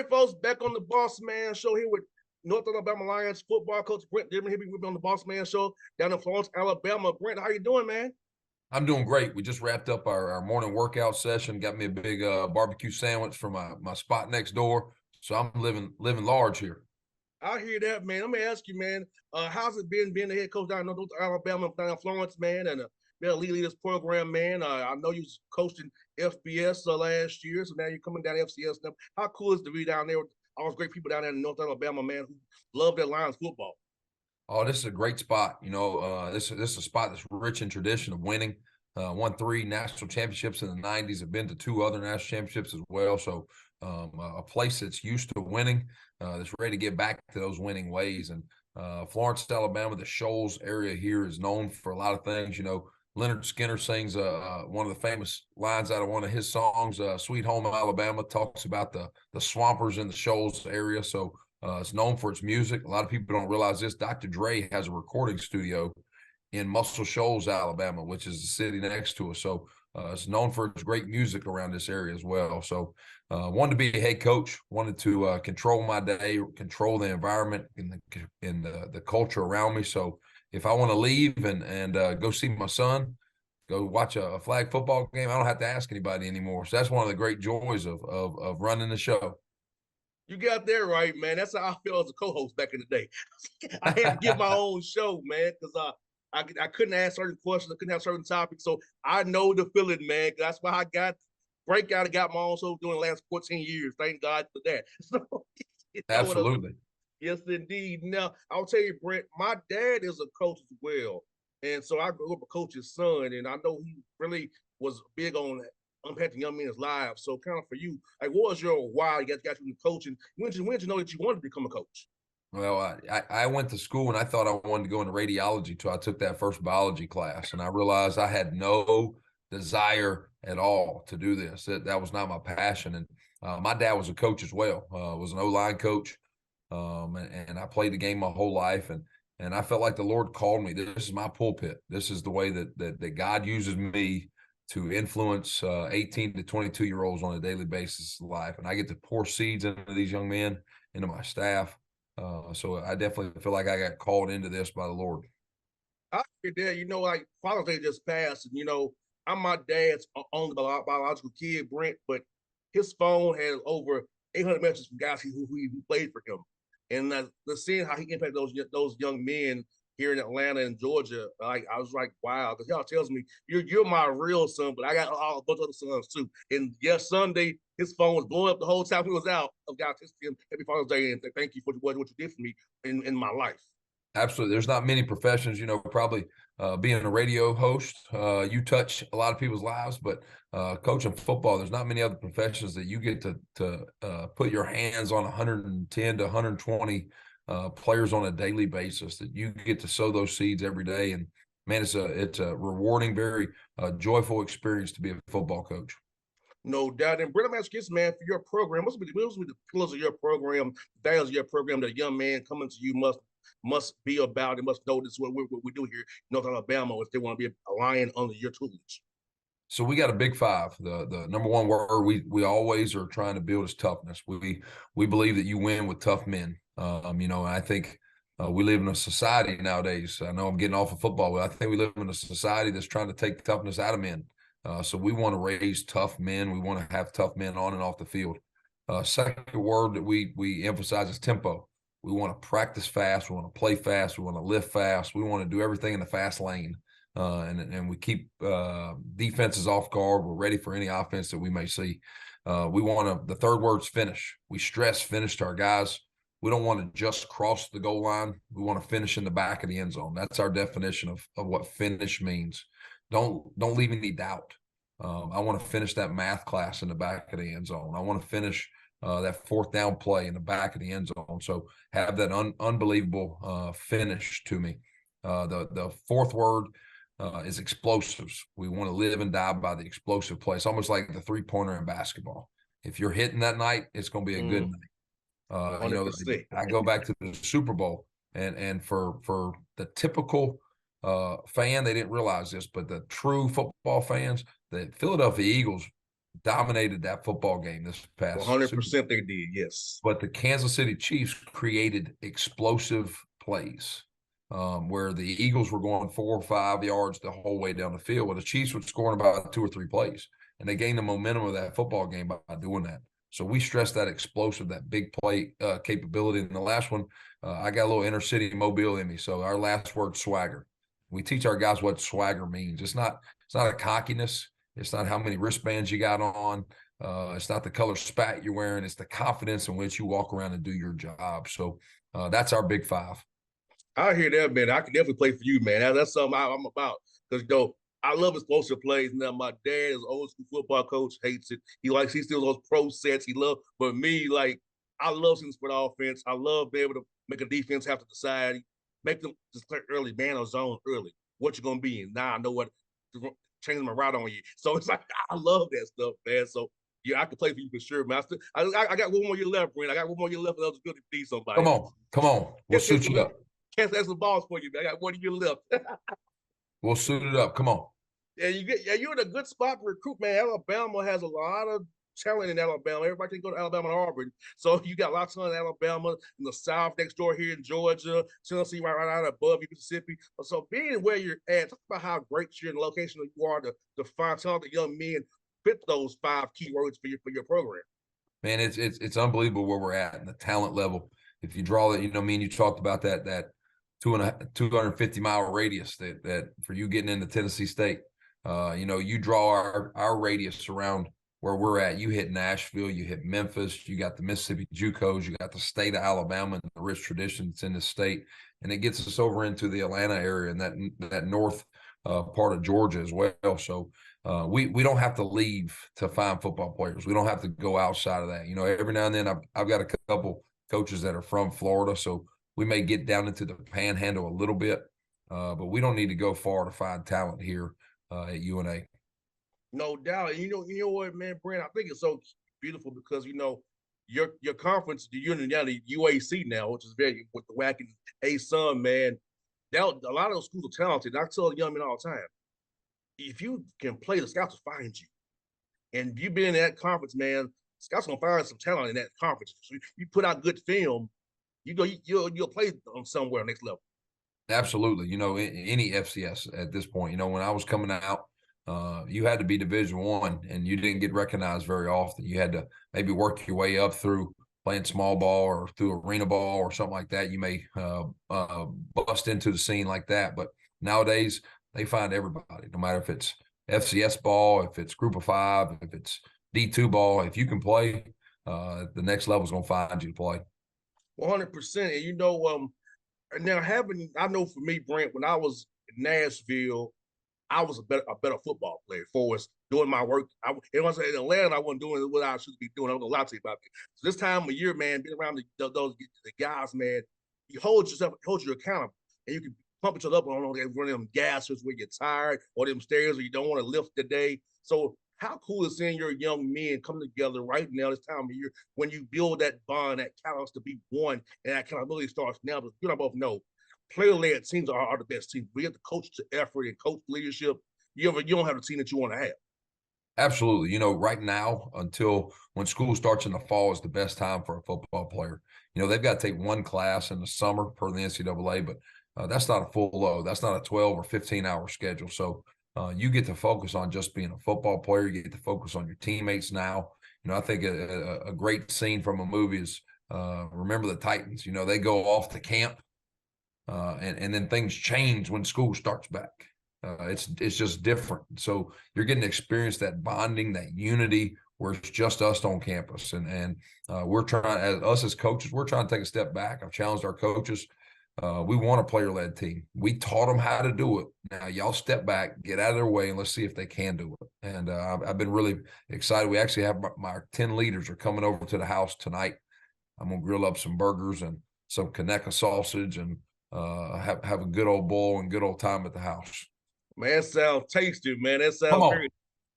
right, folks, back on the Bossman Show here with North Alabama Lions football coach Brent Dearmon. Here we on the Bossman Show down in Florence, Alabama. Brent, how you doing, man? I'm doing great. We just wrapped up our morning workout session. Got me a big barbecue sandwich from my spot next door. So I'm living large here. I hear that, man. Let me ask you, man. How's it been being the head coach down in North Alabama, down in Florence, man, and being a lead this program, man? I know you was coaching FBS last year, so now you're coming down to FCS now. How cool is it to be down there with all those great people down there in North Alabama, man, who love their Lions football? Oh, this is a great spot. This is a spot that's rich in tradition of winning. Won 3 national championships in the '90s. Have been to 2 other national championships as well. So a place that's used to winning, that's ready to get back to those winning ways. And Florence, Alabama, the Shoals area here is known for a lot of things. Leonard Skinner sings one of the famous lines out of one of his songs, "Sweet Home Alabama," talks about the swampers in the Shoals area. So it's known for its music. A lot of people don't realize this. Dr. Dre has a recording studio in Muscle Shoals, Alabama, which is the city next to us. So it's known for its great music around this area as well. So wanted to be a head coach, wanted to control my day, control the environment and the culture around me. So if I want to leave and go see my son, go watch a flag football game, I don't have to ask anybody anymore. So that's one of the great joys of running the show. You got that right, man. That's how I feel as a co-host back in the day. I had to get my own show, man, because I couldn't ask certain questions, I couldn't have certain topics. So I know the feeling, man. That's why I got breakout and got my own show doing the last 14 years. Thank God for that. So Absolutely. yes, indeed. Now I'll tell you, Brent, my dad is a coach as well. And so I grew up a coach's son, and I know he really was big on impacting young men's lives. So kind of for you, like what was your why you got you into coaching? When did you know that you wanted to become a coach? Well, I went to school and I thought I wanted to go into radiology till I took that first biology class. And I realized I had no desire at all to do this. That was not my passion. And my dad was a coach as well, was an O-line coach. And I played the game my whole life. And I felt like the Lord called me. This is my pulpit. This is the way that God uses me to influence 18 to 22-year-olds on a daily basis in life. And I get to pour seeds into these young men, into my staff. So I definitely feel like I got called into this by the Lord. I figured that, like Father's Day just passed, and I'm my dad's only biological kid, Brent, but his phone has over 800 messages from guys who played for him, and the seeing how he impacted those young men here in Atlanta and Georgia, like I was like, wow, because y'all tells me you're my real son, but I got a bunch of other sons too. And yes, Sunday his phone was blowing up the whole time he was out. Of God, him happy Father's Day and thank you for what you did for me in my life. Absolutely. There's not many professions, probably being a radio host, you touch a lot of people's lives, but coaching football, there's not many other professions that you get to put your hands on 110 to 120 players on a daily basis, that you get to sow those seeds every day. And man, it's a rewarding, very joyful experience to be a football coach. No doubt. And Brent, I'm asking this, man, for your program, what's the pillars of your program, values of your program that a young man coming to you must be about and must know this is what we do here in North Alabama if they want to be a lion under your tutelage? So we got a big 5. The number one word we always are trying to build is toughness. We believe that you win with tough men. And I think we live in a society nowadays. I know I'm getting off of football, but I think we live in a society that's trying to take toughness out of men. So we want to raise tough men. We want to have tough men on and off the field. Second word that we emphasize is tempo. We want to practice fast. We want to play fast. We want to lift fast. We want to do everything in the fast lane. And we keep defenses off guard. We're ready for any offense that we may see. The third word's finish. We stress finish to our guys. We don't want to just cross the goal line. We want to finish in the back of the end zone. That's our definition of what finish means. Don't leave any doubt. I want to finish that math class in the back of the end zone. I want to finish that 4th down play in the back of the end zone. So have that unbelievable finish to me. The fourth word is explosives. We want to live and die by the explosive play. It's almost like the 3-pointer in basketball. If you're hitting that night, it's going to be a good night. I go back to the Super Bowl, and for the typical fan, they didn't realize this, but the true football fans, the Philadelphia Eagles dominated that football game this past Super Bowl. 100% they did. Yes. But the Kansas City Chiefs created explosive plays where the Eagles were going 4 or 5 yards the whole way down the field. Well, the Chiefs were scoring about 2 or 3 plays, and they gained the momentum of that football game by doing that. So we stress that explosive, that big play capability. And the last one, I got a little inner city Mobile in me. So our last word, swagger. We teach our guys what swagger means. It's not a cockiness. It's not how many wristbands you got on. It's not the color spat you're wearing. It's the confidence in which you walk around and do your job. So that's our big 5. I hear that, man. I can definitely play for you, man. That's something I'm about. Because, I love explosive plays. Now, my dad is an old school football coach, hates it. He still those pro sets. He loves, but me, like, I love seeing split offense. I love being able to make a defense have to decide, make them just play early, man or zone early. What you're going to be in. Now I know what to change my route on you. So it's like, I love that stuff, man. So, yeah, I can play for you for sure, man. I got one more year left, Brent. I got one more year left. That was good to see somebody. Come on. We'll suit you up. Can't have some balls for you, man. I got 1 year left. We'll suit it up. Come on. Yeah, you're in a good spot to recruit, man. Alabama has a lot of talent in Alabama. Everybody can go to Alabama and Auburn. So you got lots of talent in Alabama, in the South next door here in Georgia, Tennessee right out above you, Mississippi. So being where you're at, talk about how great you're in the location that you are to find talented young men fit those 5 keywords for your program. Man, it's unbelievable where we're at and the talent level. If you draw that, me and you talked about that 250-mile radius that for you getting into Tennessee State. You draw our radius around where we're at. You hit Nashville, you hit Memphis, you got the Mississippi JUCOs, you got the state of Alabama and the rich tradition that's in the state, and it gets us over into the Atlanta area and that north part of Georgia as well. So we don't have to leave to find football players. We don't have to go outside of that. Every now and then I've got a couple coaches that are from Florida, so we may get down into the panhandle a little bit, but we don't need to go far to find talent here at UNA. No doubt. And you know what, man, Brent, I think it's so beautiful because your conference, you're in the UAC now, which is very with the WAC and A-Sun, man. A lot of those schools are talented. I tell the young men all the time, if you can play, the scouts will find you. And you've been in that conference, man, scouts gonna find some talent in that conference. So you put out good film, you'll play on somewhere next level. Absolutely. Any FCS at this point, when I was coming out, you had to be Division I, and you didn't get recognized very often. You had to maybe work your way up through playing small ball or through arena ball or something like that. You may bust into the scene like that. But nowadays, they find everybody, no matter if it's FCS ball, if it's Group of 5, if it's D2 ball. If you can play, the next level is going to find you to play. 100%. And now I know for me, Brent, when I was in Nashville, I was a better football player for us doing my work. It was in Atlanta, I wasn't doing what I should be doing. I'm gonna lie to you about it. So this time of year, man, being around the guys, man, you hold you accountable, and you can pump each other up on one of them gases where you're tired or them stairs where you don't want to lift today. So how cool is seeing your young men come together right now this time of year when you build that bond, that catalyst to be one, and that accountability starts now. But you and I both know player-led teams are the best teams. We have to coach to effort and coach leadership. You don't have a team that you want to have. Absolutely. Right now, until when school starts in the fall, is the best time for a football player. They've got to take one class in the summer per the NCAA, but that's not a full load. That's not a 12 or 15-hour schedule. So you get to focus on just being a football player. You get to focus on your teammates now. I think a great scene from a movie is Remember the Titans. They go off to camp. And then things change when school starts back. It's just different. So you're getting to experience that bonding, that unity, where it's just us on campus. And we're trying, as coaches, we're trying to take a step back. I've challenged our coaches. We want a player-led team. We taught them how to do it. Now y'all step back, get out of their way, and let's see if they can do it. And I've been really excited. We actually have my 10 leaders are coming over to the house tonight. I'm gonna grill up some burgers and some Kaneka sausage and have a good old bowl and good old time at the house. Man, that sounds tasty, man. That sounds very,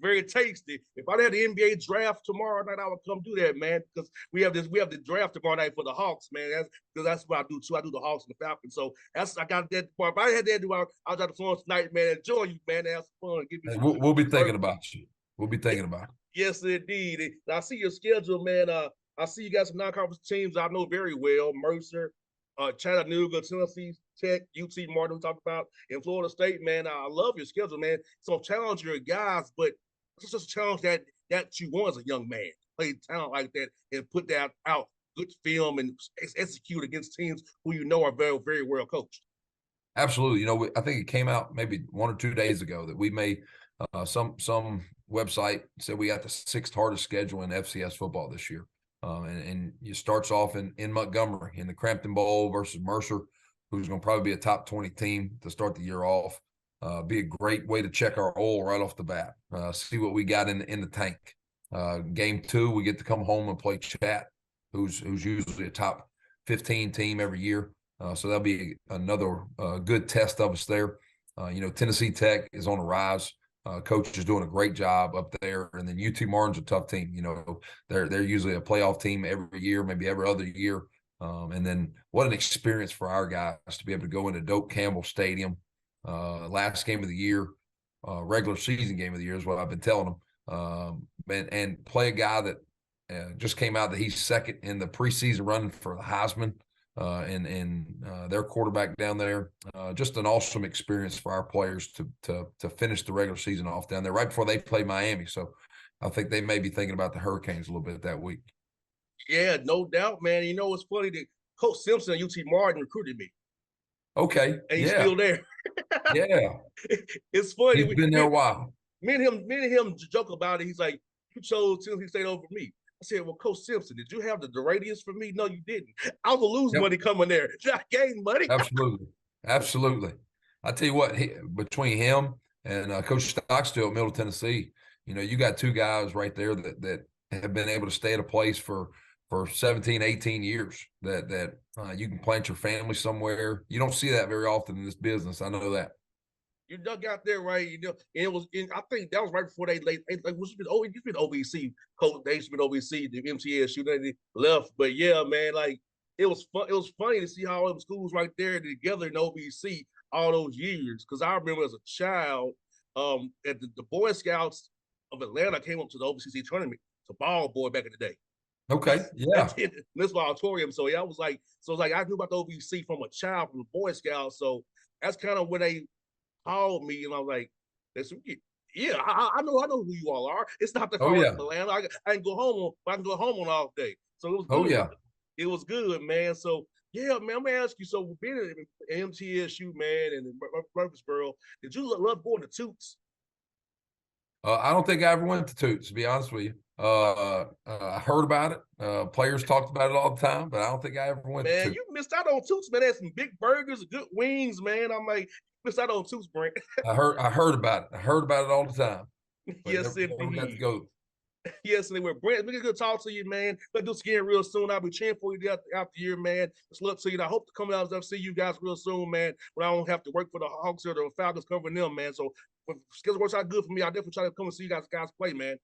very tasty. If I had the NBA draft tomorrow night, I would come do that, man. Because we have the draft tomorrow night for the Hawks, man. That's what I do too. I do the Hawks and the Falcons. So I got that part. If I had that, I'll try to fun tonight, man. Enjoy you, man. Have some fun. We'll be thinking about you. We'll be thinking about it. Yes, indeed. I see your schedule, man. I see you got some non-conference teams I know very well: Mercer, Chattanooga, Tennessee Tech, UT Martin. We talked about in Florida State, man. I love your schedule, man. So challenge your guys, but it's just a challenge that you want as a young man. Play talent like that and put that out good film and execute against teams who you know are very, very well coached. Absolutely. You know, I think it came out maybe 1 or 2 days ago that we made some website said we got the sixth hardest schedule in FCS football this year. And it starts off in Montgomery in the Crampton Bowl versus Mercer, who's going to probably be a top 20 team to start the year off. Be a great way to check our oil right off the bat. See what we got in the tank. Game 2, we get to come home and play Chat, who's usually a top 15 team every year. So that'll be another good test of us there. You know, Tennessee Tech is on the rise. Coach is doing a great job up there, and then UT Martin's a tough team. You know, they're usually a playoff team every year, maybe every other year. And then what an experience for our guys to be able to go into Doak Campbell Stadium, last game of the year, regular season game of the year is what I've been telling them, and play a guy that just came out that he's second in the preseason running for the Heisman. And their quarterback down there. Just an awesome experience for our players to finish the regular season off down there right before they play Miami. So I think they may be thinking about the Hurricanes a little bit that week. Yeah, no doubt, man. You know, it's funny that Coach Simpson and UT Martin recruited me. Okay. And he's Yeah. still there. Yeah. It's funny. He's been there a while. Me and him joke about it. He's like, you chose Tennessee State over me. I said, well, Coach Simpson, did you have the radius for me? No, you didn't. I was going to lose money coming there. I gained money. Absolutely. Absolutely. I tell you what, between him and Coach Stockstill at Middle Tennessee, you know, you got two guys right there that have been able to stay at a place for 17, 18 years that you can plant your family somewhere. You don't see that very often in this business. I know that. You dug out there, right? You know, and it was. I think that was right before they like. It's been OVC coach. They used to be OVC, the MTSU. They left, but yeah, man, like it was fun. It was funny to see how all them schools right there together in OVC all those years. Because I remember as a child, at the Boy Scouts of Atlanta came up to the OVC tournament. It's a ball boy back in the day. Okay, yeah. This auditorium. So yeah, I was like, I knew about the OVC from a child from the Boy Scouts. So that's kind of where they called me, and I was like, yeah, I know who you all are. It's not the hard Atlanta. I can go home on off day. So it was good. Oh yeah. It was good, man. So yeah, man, I'm gonna ask you, so being at MTSU, man, and in Murfreesboro, did you love going to Toots? I don't think I ever went to Toots, to be honest with you. I heard about it. Players talked about it all the time, but I don't think I ever went to Toots. Man, you missed out on Toots, man. They had some big burgers, good wings, man. I'm like, missed out on Toots, Brent. I heard about it. I heard about it all the time. Yes, never got to go. Yes, and Brent, we good talk to you, man. Let's do this again real soon. I'll be cheering for you out the year, man. Just luck to you. I hope to come out and see you guys real soon, man. When I don't have to work for the Hawks or the Falcons covering them, man. So if schedule works out good for me, I'll definitely try to come and see you guys play, man.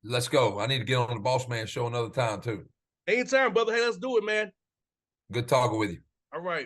Let's go. I need to get on the Bossman show another time too. Anytime, brother. Hey, let's do it, man. Good talking with you. All right.